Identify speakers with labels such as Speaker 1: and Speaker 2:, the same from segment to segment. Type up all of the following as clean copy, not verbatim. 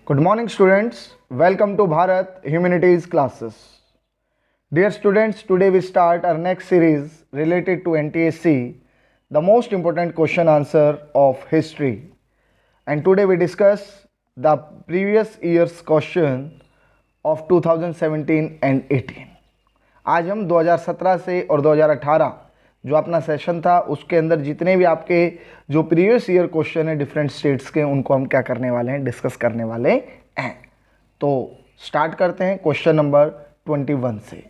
Speaker 1: Good morning, students. Welcome to Bharat Humanities classes. Dear students, today we start our next series related to NTSC, the most important question answer of history. And today we discuss the previous year's question of 2017 and 18. आज हम 2017 से और 2018 जो अपना session था उसके अंदर जितने भी आपके जो प्रीवियस ईयर क्वेश्चन है डिफरेंट स्टेट्स के उनको हम क्या करने वाले हैं, डिस्कस करने वाले हैं। तो स्टार्ट करते हैं क्वेश्चन नंबर 21 से।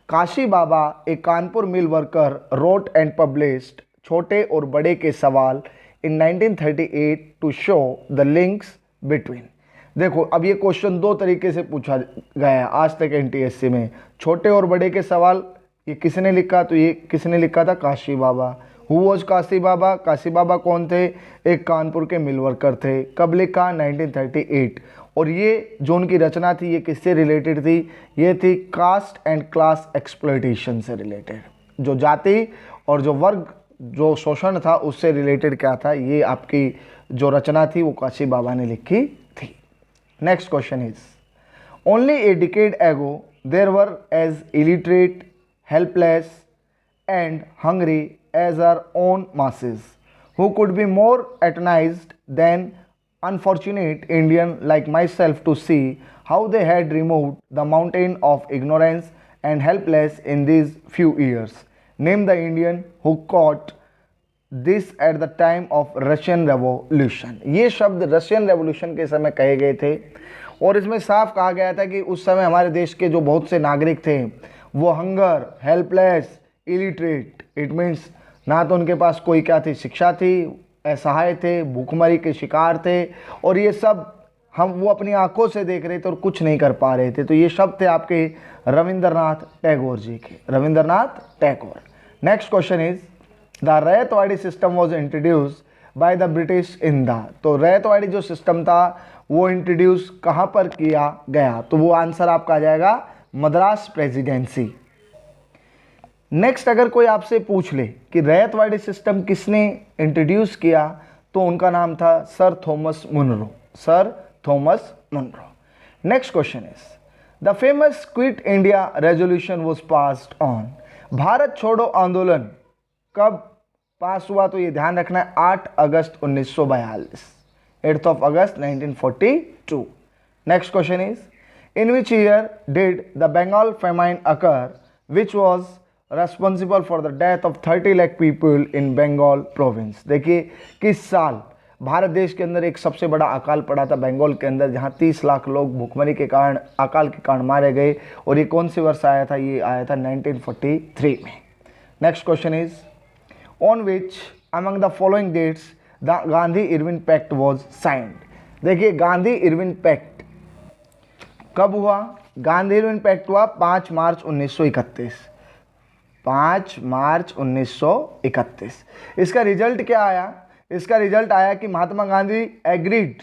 Speaker 1: काशी बाबा एक Kanpur mill worker wrote and published Chhote aur Bade ke Sawal in 1938 to show the links between. देखो अब ये क्वेश्चन दो तरीके से पूछा गया है आज तक एनटीएससी में। छोटे और बड़े के सवाल ये किसने लिखा, तो ये किसने लिखा था, काशी बाबा। हु वॉज काशी बाबा? काशी बाबा कौन थे? एक कानपुर के मिल वर्कर थे। कब लिखा? 1938। और ये जो उनकी रचना थी ये किससे रिलेटेड थी? ये थी कास्ट एंड क्लास एक्सप्लॉयटेशन से रिलेटेड। जो जाति और जो वर्ग जो शोषण था उससे रिलेटेड क्या था, ये आपकी जो रचना थी वो काशी बाबा ने लिखी थी। Next question is only a decade ago there were as illiterate, helpless and hungry as our own masses, who could be more atonized than unfortunate Indian like myself to see how they had removed the mountain of ignorance and helpless in these few years. Name the Indian who caught this at the time of Russian Revolution. ये शब्द Russian revolution के समय कहे गए थे और इसमें साफ कहा गया था कि उस समय हमारे देश के जो बहुत से नागरिक थे वो hunger, helpless, illiterate, it means ना तो उनके पास कोई क्या थी, शिक्षा थी, असहाय थे, भूखमरी के शिकार थे और ये सब वो अपनी आंखों से देख रहे थे और कुछ नहीं कर पा रहे थे। तो ये शब्द थे आपके रविंद्रनाथ टैगोर जी के, Rabindranath Tagore. Next question is the ryotwari system was introduce by the British India. तो रैयतवाड़ी जो सिस्टम था वो इंट्रोड्यूस कहाँ पर किया गया? तो वो आंसर आपका आ जाएगा मद्रास प्रेसिडेंसी। नेक्स्ट अगर कोई आपसे पूछ ले कि रैयतवाड़ी सिस्टम किसने इंट्रोड्यूस किया तो उनका नाम था sir Thomas Munro, sir Thomas Munro. Next question is the famous quit India resolution was passed on. Bharat छोड़ो आंदोलन कब पास हुआ? तो ये ध्यान रखना है 8 अगस्त 1942, 8th of August 1942। Next question is in which year did the Bengal famine occur, which was responsible for the death of 30 lakh people in Bengal province। देखिए किस साल भारत देश के अंदर एक सबसे बड़ा अकाल पड़ा था बंगाल के अंदर जहां 30 लाख लोग भूखमरी के कारण, अकाल के कारण मारे गए और ये कौन से वर्ष आया था? ये आया था 1943 में। Next question is on which among the following dates the Gandhi Irwin pact was signed. देखिए गांधी इरविन पैक्ट कब हुआ? गांधी इरविन पैक्ट हुआ 5 मार्च 1931, 5 मार्च 1931। इसका रिजल्ट क्या आया? इसका रिजल्ट आया कि महात्मा गांधी एग्रीड,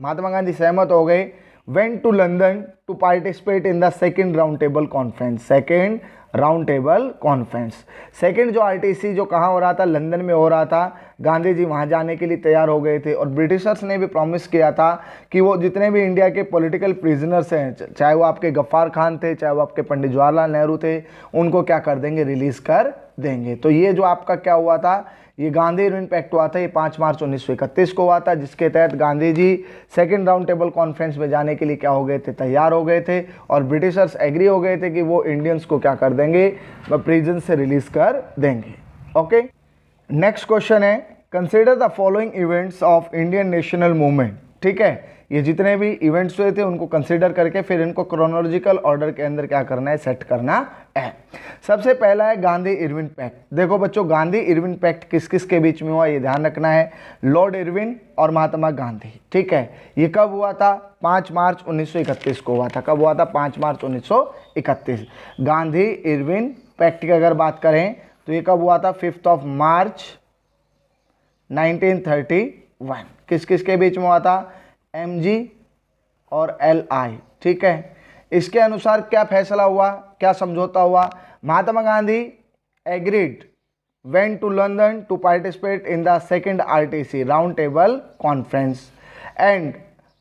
Speaker 1: महात्मा गांधी सहमत हो गए, went to London to participate in the second round table conference, second round table conference. Second जो आरटीसी जो कहाँ हो रहा था, लंदन में हो रहा था। गांधी जी वहाँ जाने के लिए तैयार हो गए थे और ब्रिटिशर्स ने भी प्रॉमिस किया था कि वो जितने भी इंडिया के पॉलिटिकल प्रिजनर्स हैं, चाहे वो आपके गफ्फार खान थे, चाहे वो आपके पंडित जवाहरलाल नेहरू थे, उनको क्या कर देंगे, रिलीज़ कर देंगे। तो ये जो आपका क्या हुआ था, ये गांधी इरविन पैक्ट हुआ था, ये 5 मार्च 1931 को हुआ था, जिसके तहत Gandhi ji second round table conference में जाने के लिए क्या हो गए थे, तैयार हो गए थे और ब्रिटिशर्स एग्री हो गए थे कि वो इंडियंस को क्या कर देंगे, प्रिजन से रिलीज कर देंगे। ओके, नेक्स्ट क्वेश्चन है consider the following events of Indian national movement. ठीक है, ये जितने भी इवेंट्स हुए थे उनको कंसिडर करके फिर इनको क्रोनोलॉजिकल ऑर्डर के अंदर क्या करना है, सेट करना है। सबसे पहला है गांधी इरविन पैक्ट। देखो बच्चों गांधी इरविन पैक्ट किस किस के बीच में हुआ ये ध्यान रखना है, लॉर्ड इरविन और महात्मा गांधी। ठीक है, ये कब हुआ था? 5 मार्च 1931 को हुआ था। कब हुआ था? 5 मार्च 1931। गांधी इरविन पैक्ट की अगर बात करें तो ये कब हुआ था? 5 मार्च 1931। किस किस के बीच में हुआ था? एमजी और एलआई। ठीक है, इसके अनुसार क्या फैसला हुआ, क्या समझौता हुआ? Mahatma Gandhi agreed went to London to participate in the second RTC round table conference and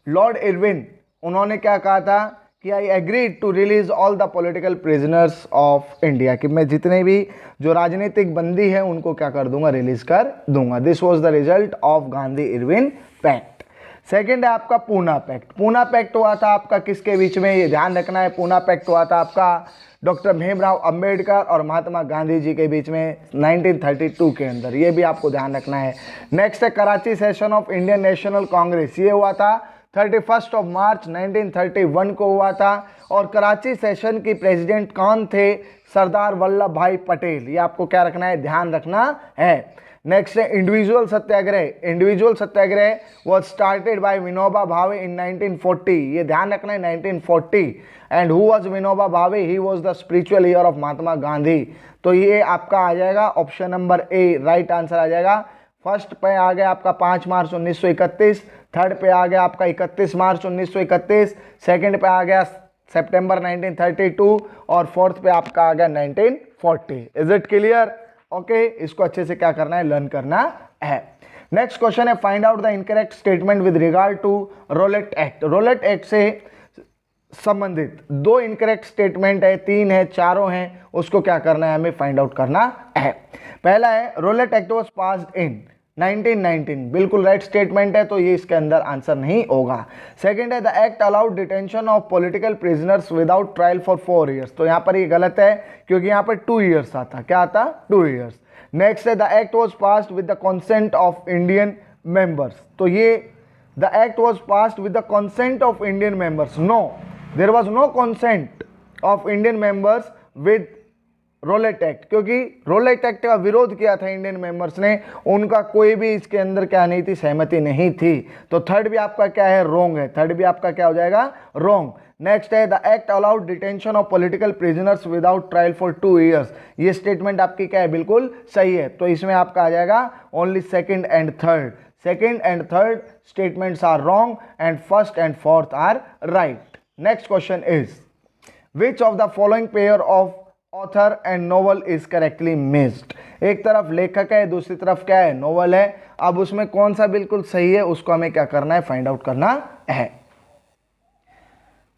Speaker 1: Lord Irwin, उन्होंने क्या कहा था कि I agreed to release all the political prisoners of India, कि मैं जितने भी जो राजनीतिक बंदी हैं उनको क्या कर दूंगा, रिलीज कर दूंगा। This was the result of Gandhi Irwin pact. Second है आपका पूना पैक्ट। पूना पैक्ट हुआ था आपका किसके बीच में, ये ध्यान रखना है। पूना पैक्ट हुआ था आपका डॉक्टर भीमराव अंबेडकर और महात्मा गांधी जी के बीच में 1932 के अंदर, ये भी आपको ध्यान रखना है। नेक्स्ट है Karachi session of Indian National Congress, ये हुआ था 31 मार्च 1931 को हुआ था। और कराची सेशन की प्रेसिडेंट कौन थे, सरदार वल्लभ भाई पटेल, ये आपको क्या रखना है, ध्यान रखना है। नेक्स्ट है individual Satyagraha. Individual Satyagraha was started bye Vinoba Bhave इन 1940, ये ध्यान रखना है 1940। And who was Vinoba Bhave, he was the spiritual heir of Mahatma Gandhi. तो ये आपका आ जाएगा option number A, right answer आ जाएगा। फर्स्ट पे आ गया आपका 5 मार्च 1931, थर्ड पे आ गया आपका 31 मार्च 1931, सेकंड पे आ गया सितंबर 1932 और फोर्थ पे आपका आ गया 1940। Is it clear? ओके, इसको अच्छे से क्या करना है, लर्न करना है। नेक्स्ट क्वेश्चन है find out the incorrect statement with regard to Rowlatt Act. Rowlatt Act से संबंधित 2 इनकरेक्ट स्टेटमेंट है, 3 है, चारों हैं, उसको क्या करना है, हमें फाइंड आउट करना है। पहला है Rowlatt Act was passed in 1919, बिल्कुल राइट स्टेटमेंट है, तो ये इसके अंदर आंसर नहीं होगा। सेकंड है the act allowed detention of political prisoners without trial for 4 years, तो यहाँ पर ये गलत है क्योंकि यहाँ पर 2 ईयर्स आता, क्या आता, 2 ईयर्स। नेक्स्ट है the act was passed with the consent of Indian members, तो ये the act was passed with the consent of Indian members, no, there was no consent of Indian members with Rowlatt Act, क्योंकि Rowlatt Act का विरोध किया था Indian members ने, उनका कोई भी इसके अंदर क्या नहीं थी, सहमति नहीं थी। तो थर्ड भी आपका क्या है, रोंग है, थर्ड भी आपका क्या हो जाएगा, रोंग। नेक्स्ट है the act allowed detention of political prisoners without trial for 2 years, ये स्टेटमेंट आपकी क्या है, बिल्कुल सही है। तो इसमें आपका आ जाएगा only second and third, second and third statements are wrong and first and fourth are right. Next question is which of the following pair of author and novel is correctly missed. एक तरफ लेखक है, दूसरी तरफ क्या है, novel है। अब उसमें कौन सा बिल्कुल सही है, उसको हमें क्या करना है, फाइंड आउट करना है।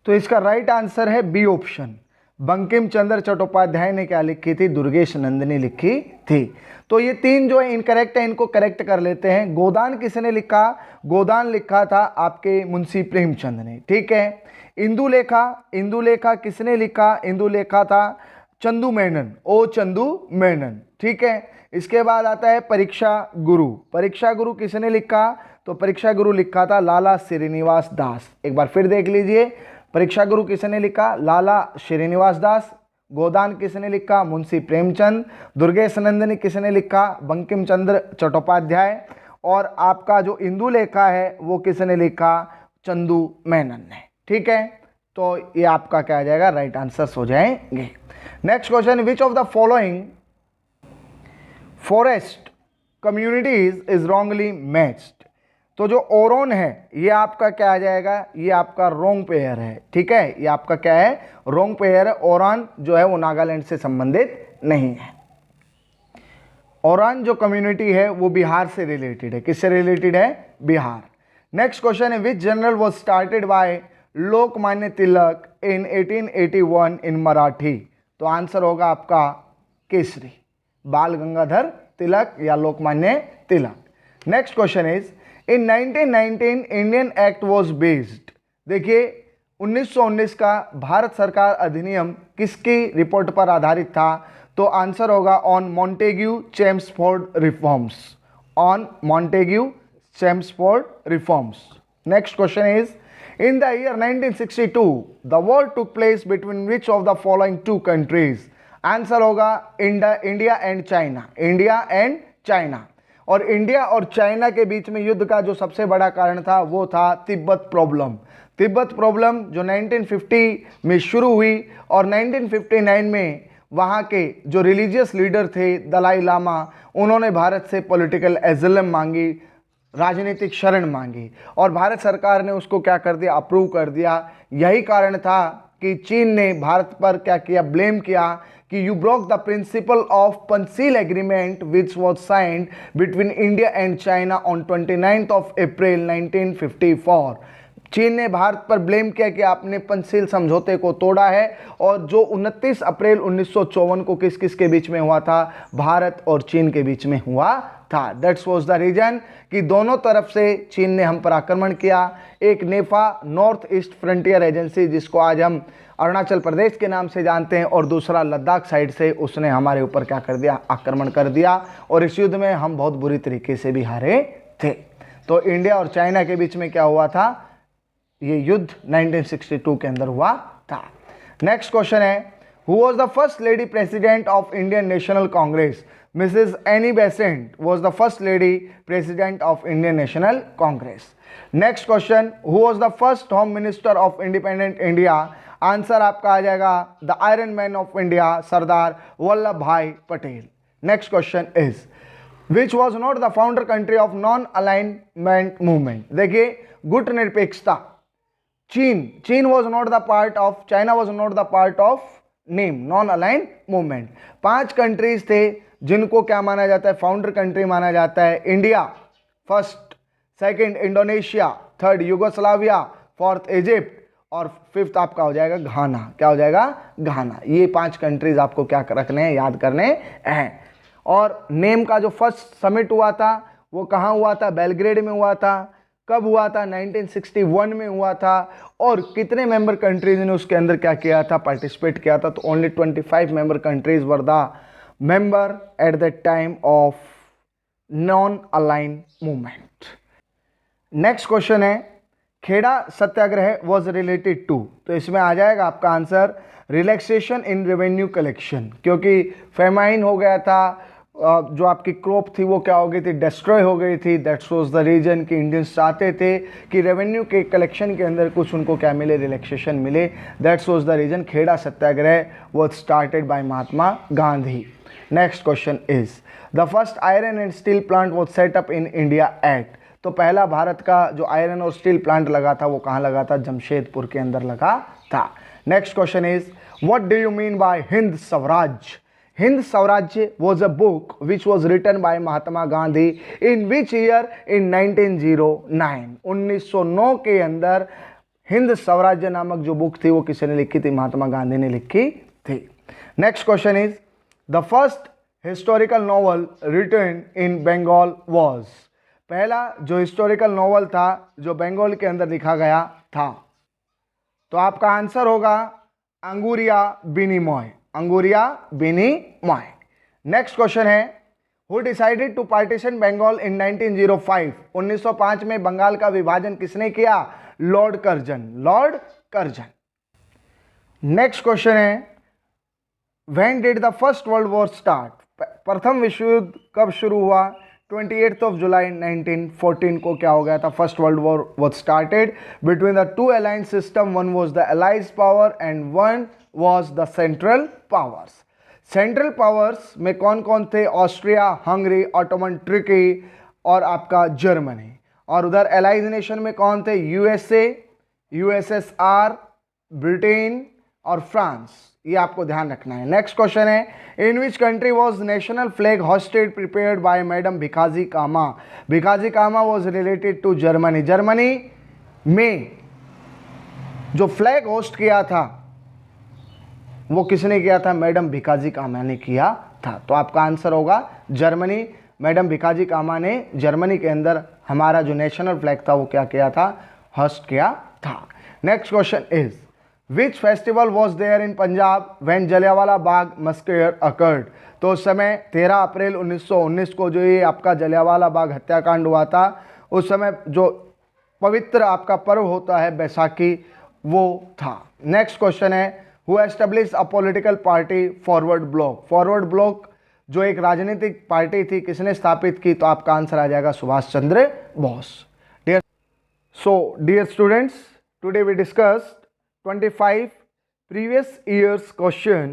Speaker 1: तो इसका राइट आंसर है बी ऑप्शन, बंकिम चंद्र चट्टोपाध्याय ने क्या लिखी थी, दुर्गेश नंदिनी लिखी थी। तो ये 3 जो है इनकरेक्ट है, इनको करेक्ट कर लेते हैं। गोदान किसने लिखा, गोदान लिखा था आपके मुंशी प्रेमचंद ने, ठीक है। इंदुलेखा, इंदुलेखा किसने लिखा, इंदुलेखा था चंदू मेनन, ओ चंदू मेनन, ठीक है। इसके बाद आता है परीक्षा गुरु, परीक्षा गुरु किसने लिखा, तो परीक्षा गुरु लिखा था लाला श्रीनिवास दास। एक बार फिर देख लीजिए, परीक्षा गुरु किसने लिखा, लाला श्रीनिवास दास। गोदान किसने लिखा, मुंशी प्रेमचंद। दुर्गेश नंदिनी किसने लिखा, बंकिम चंद्र चट्टोपाध्याय। और आपका जो इंदुलेखा है वो किसने लिखा, चंदू मेनन ने, ठीक है। तो ये आपका क्या आ जाएगा, राइट आंसर्स हो जाएंगे। Next question, which of the following forest communities is wrongly matched. तो जो ओरोन है ये आपका क्या आ जाएगा, ये आपका रोंग पेयर है, ठीक है। ये आपका क्या है, रोंग पेयर है। ओरान जो है वो नागालैंड से संबंधित नहीं है। ओरान जो कम्युनिटी है वो बिहार से रिलेटेड है, किससे रिलेटेड है, बिहार। नेक्स्ट क्वेश्चन है which journal was started by Lokmanya Tilak in 1881 in Marathi. तो आंसर होगा आपका केसरी, बाल गंगाधर तिलक या Lokmanya Tilak. Next question is in 1919 Indian act was based. देखिए 1919 का भारत सरकार अधिनियम किसकी रिपोर्ट पर आधारित था, तो आंसर होगा on Montagu Chelmsford reforms, on Montagu Chelmsford reforms. Next question is in the year 1962 the war took place between which of the following 2 countries। Answer होगा India and China, India and China. और India और China के बीच में युद्ध का जो सबसे बड़ा कारण था वो था तिब्बत प्रॉब्लम। तिब्बत प्रॉब्लम जो 1950 में शुरू हुई और 1959 में वहाँ के जो रिलीजियस लीडर थे दलाई लामा, उन्होंने भारत से पॉलिटिकल एजिलम मांगी, राजनीतिक शरण मांगी और भारत सरकार ने उसको क्या कर दिया, अप्रूव कर दिया। यही कारण था कि चीन ने भारत पर क्या किया, ब्लेम किया कि you broke the principle of Panchsheel agreement which was signed between India and China on 29 April 1954। चीन ने भारत पर ब्लेम किया कि आपने पंचशील समझौते को तोड़ा है, और जो 29 अप्रैल 1954 को किस किस के बीच में हुआ था, भारत और चीन के बीच में हुआ था। दैट्स वाज द रीजन कि दोनों तरफ से चीन ने हम पर आक्रमण किया। एक नेफा नॉर्थ ईस्ट फ्रंटियर एजेंसी, जिसको आज हम अरुणाचल प्रदेश के नाम से जानते हैं, और दूसरा लद्दाख साइड से, उसने हमारे ऊपर क्या कर दिया, आक्रमण कर दिया, और इस युद्ध में हम बहुत बुरी तरीके से भी हारे थे। तो इंडिया और चाइना के बीच में क्या हुआ था, ये युद्ध 1962 के अंदर हुआ था। नेक्स्ट क्वेश्चन है, who was the first lady president of Indian National Congress? Mrs Annie Besant was the first lady president of Indian National Congress. Next question, who was the first home minister of independent India? Answer आपका आ जाएगा the iron man of India, Sardar Vallabh Bhai Patel. Next question is, which was not the founder country of non alignment movement? देखिए, गुट निरपेक्षता, चीन was not the part of, China was not the part of name non align movement. 5 countries थे जिनको क्या माना जाता है, फाउंडर कंट्री माना जाता है। India first, second Indonesia, third Yugoslavia, fourth Egypt, और फिफ्थ आपका हो जाएगा घाना। क्या हो जाएगा, घाना। ये 5 कंट्रीज आपको क्या रखने हैं, याद करने हैं। और नेम का जो फर्स्ट समिट हुआ था वो कहाँ हुआ था, बेलग्रेड में हुआ था। कब हुआ था, 1961 में हुआ था। और कितने मेंबर कंट्रीज ने उसके अंदर क्या किया था, पार्टिसिपेट किया था? तो only 25 member countries were the member at the time of non align movement. Next question है, खेड़ा सत्याग्रह वॉज रिलेटेड टू? तो इसमें आ जाएगा आपका answer relaxation in revenue collection, क्योंकि फेमाइन हो गया था, जो आपकी क्रॉप थी वो क्या हो गई थी, डिस्ट्रॉय हो गई थी। दैट्स वाज द रीजन कि इंडियंस चाहते थे कि रेवेन्यू के कलेक्शन के अंदर कुछ उनको क्या मिले, रिलैक्सेशन मिले। That's was the reason Kheda Satyagraha was started by Mahatma Gandhi. Next question is, the first iron and steel plant was set up in India at? तो पहला भारत का जो आयरन और स्टील प्लांट लगा था वो कहाँ लगा था, जमशेदपुर के अंदर लगा था। Next question is, what do you mean by Hind Swaraj? Hind स्वराज्य was a book which was written by Mahatma Gandhi in which year? in 1909। 1909 के अंदर हिंद स्वराज्य नामक जो बुक थी वो किसने लिखी थी, महात्मा गांधी ने लिखी थी। Next question is, the first historical novel written in Bengal was? पहला जो हिस्टोरिकल नॉवल था जो बंगाल के अंदर लिखा गया था, तो आपका आंसर होगा अंगुरिया बिनिमॉय, अंगुरिया बिनिमॉय। नेक्स्ट क्वेश्चन है, who decided to partition Bengal in 1905? 1905 में बंगाल का विभाजन किसने किया, Lord Curzon, Lord Curzon. Next question है, when did the first world war start? प्रथम विश्व युद्ध कब शुरू हुआ? 28 जुलाई 1914 को क्या हो गया था, first world war was started between the two alliance system, one was the allies power and one was the central powers. Central powers में कौन कौन थे, ऑस्ट्रिया, हंगरी, ऑटोमन टर्की और आपका जर्मनी। और उधर अलाइज नेशन में कौन थे, यूएसए, यूएसएसआर, ब्रिटेन और फ्रांस। ये आपको ध्यान रखना है। नेक्स्ट क्वेश्चन है, in which country was national flag hoisted prepared by madam Bhikaji Cama? Bhikaji Cama was related to Germany. Germany में जो फ्लैग होस्ट किया था वो किसने किया था, मैडम भिकाजी कामा ने किया था। तो आपका आंसर होगा जर्मनी। मैडम भिकाजी कामा ने जर्मनी के अंदर हमारा जो नेशनल फ्लैग था वो क्या किया था, होस्ट किया था। Next question is, which festival was there in Punjab when Jallianwala Bagh massacre occurred? तो उस समय 13 अप्रैल 1919 को जो ये आपका जलियांवाला बाग हत्याकांड हुआ था, उस समय जो पवित्र आपका पर्व होता है बैसाखी, वो था। नेक्स्ट क्वेश्चन है, who establish a political party forward block? Forward block जो एक राजनीतिक पार्टी थी, किसने स्थापित की? तो आपका आंसर आ जाएगा Subhash Chandra Bose. Dear students, today we discussed 25 previous years question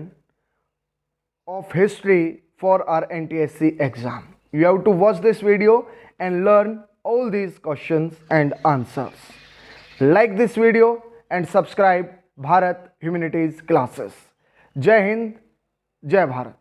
Speaker 1: of history for our NTSC exam. You have to watch this video and learn all these questions and answers. Like this video and subscribe Bharat Humanities classes. Jai Hind, Jai Bharat.